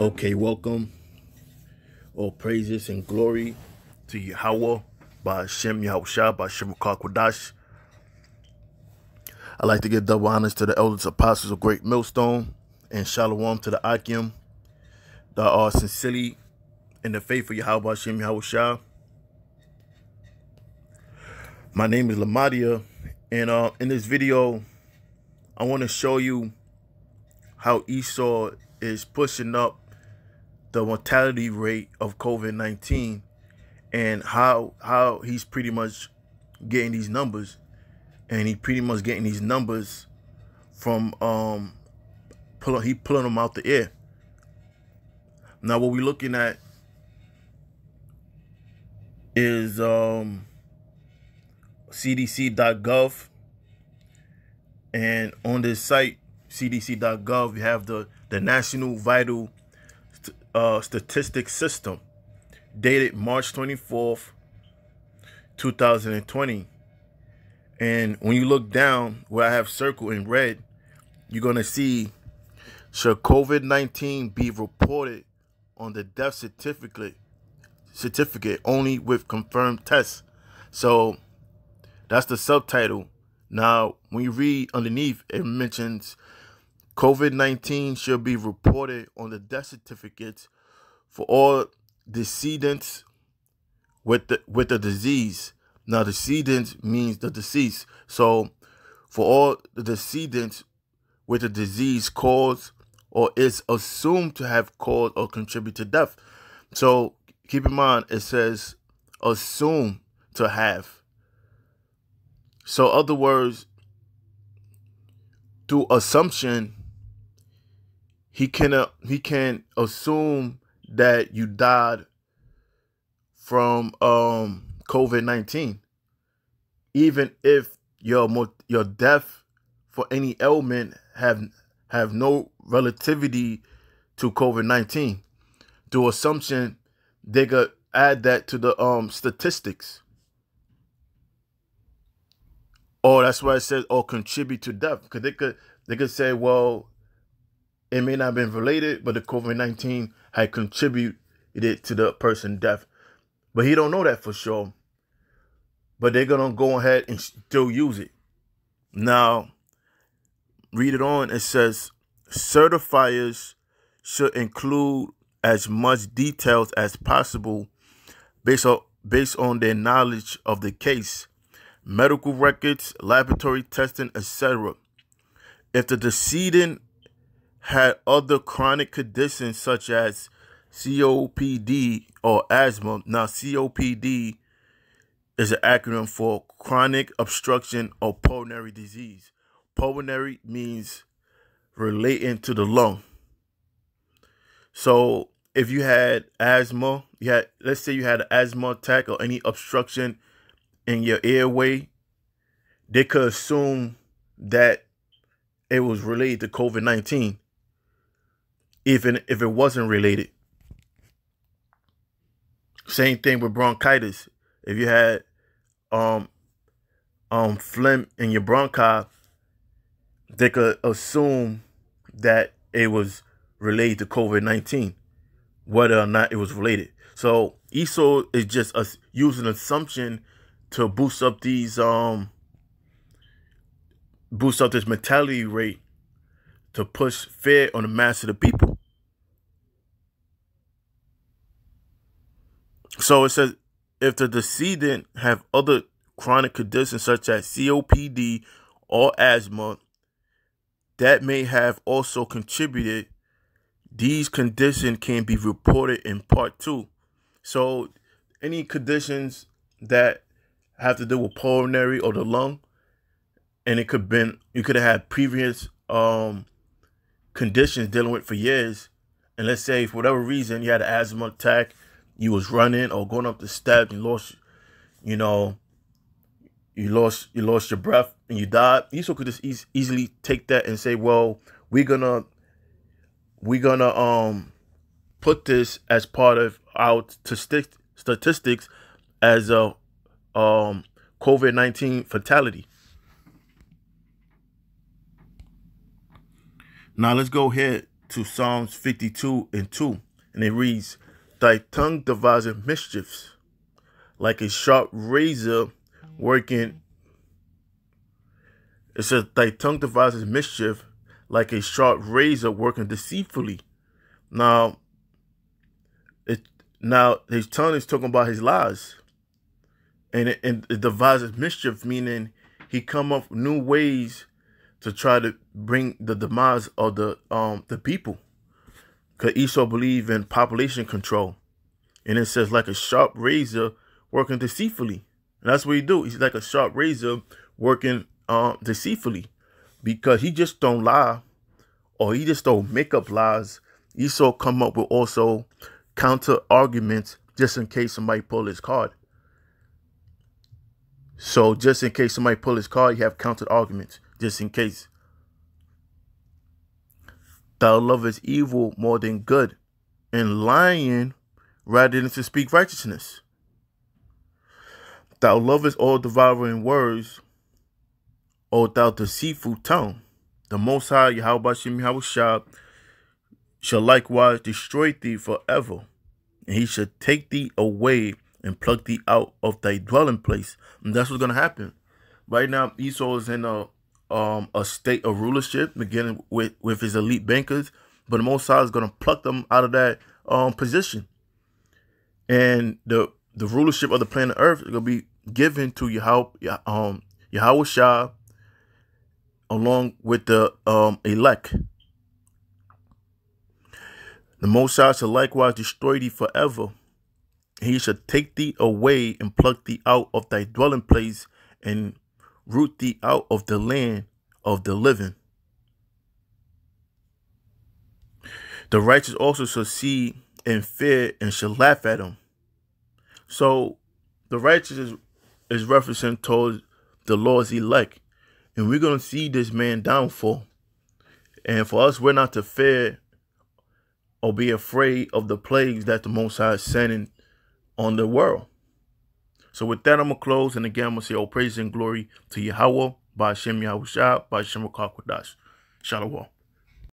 Okay, welcome. All praises and glory to Yahweh by Hashem Yahushua by Shem Kwadash. I'd like to give double honors to the elders apostles of Great Millstone and shalom to the Akim that are sincerely in the faith of Yahweh Hashem Yahushua. My name is Lamadia, and in this video, I want to show you how Esau is pushing up the mortality rate of COVID-19 and how he's pretty much getting these numbers, and he pretty much getting these numbers from pulling them out the air. Now what we're looking at is cdc.gov, and on this site cdc.gov you have the National Vital Statistics System dated March 24th 2020. And when you look down where I have circled in red, you're going to see, should COVID-19 be reported on the death certificate only with confirmed tests? So that's the subtitle. Now when you read underneath, it mentions COVID-19 should be reported on the death certificates for all decedents with the disease. Now, decedent means the deceased. So, for all the decedents with the disease caused or is assumed to have caused or contributed to death. So, keep in mind, it says assume to have. So, other words, through assumption, he can assume that you died from COVID-19, even if your death for any ailment have no relativity to COVID-19. Through assumption, they could add that to the statistics. Or that's why it says or contribute to death, because they could say, well, it may not have been related, but the COVID-19 had contributed to the person's death. But he don't know that for sure. But they're going to go ahead and still use it. Now, read it on. It says, certifiers should include as much details as possible based on their knowledge of the case, medical records, laboratory testing, etc. If the decedent had other chronic conditions such as COPD or asthma. Now, COPD is an acronym for chronic obstruction of pulmonary disease. Pulmonary means relating to the lung. So if you had asthma, let's say you had an asthma attack or any obstruction in your airway, they could assume that it was related to COVID-19. Even if it wasn't related. Same thing with bronchitis. If you had phlegm in your bronchi, they could assume that it was related to COVID-19, whether or not it was related. So Esau is just using assumption to boost up these this mortality rate, to push fear on the mass of the people. So it says, if the decedent have other chronic conditions such as COPD or asthma that may have also contributed, these conditions can be reported in part 2. So any conditions that have to do with pulmonary or the lung, and it could been, you could have had previous conditions dealing with for years, and let's say for whatever reason you had an asthma attack, you was running or going up the steps, you lost, you lost your breath and you died. Esau could just easily take that and say, well, we're gonna put this as part of our statistics as a COVID-19 fatality. Now let's go ahead to Psalms 52:2, and it reads, "Thy tongue deviseth mischiefs, like a sharp razor working." It says, "Thy tongue devises mischief, like a sharp razor working deceitfully." Now, now his tongue is talking about his lies, and it devises mischief, meaning he come up with new ways to try to bring the demise of the people. Because Esau believe in population control, and it says like a sharp razor working deceitfully, and that's what he do. He's like a sharp razor working deceitfully, because he just don't lie, or he just don't make up lies. Esau come up with also counter arguments just in case somebody pull his card. So just in case somebody pull his card, you have counter arguments just in case. Thou lovest evil more than good, and lying rather than to speak righteousness. Thou lovest all devouring words, O thou deceitful tongue. The Most High, Yahweh Shem Yahushua, shall likewise destroy thee forever, and he shall take thee away and pluck thee out of thy dwelling place. And that's what's going to happen. Right now, Esau is in a state of rulership, beginning with his elite bankers, but the Most High is going to pluck them out of that position. And the rulership of the planet Earth is going to be given to Yahweh Shah, along with the elect. The Most High shall likewise destroy thee forever. He shall take thee away and pluck thee out of thy dwelling place and root thee out of the land of the living. The righteous also shall see and fear and shall laugh at him. So the righteous is referencing towards the Lord's elect. And we're going to see this man downfall. And for us, we're not to fear or be afraid of the plagues that the Most High is sending on the world. So with that, I'm going to close. And again, I'm going to say, all praise and glory to Yahweh, by Hashem Yahushua, by Hashem Rakakwadash. Shalom.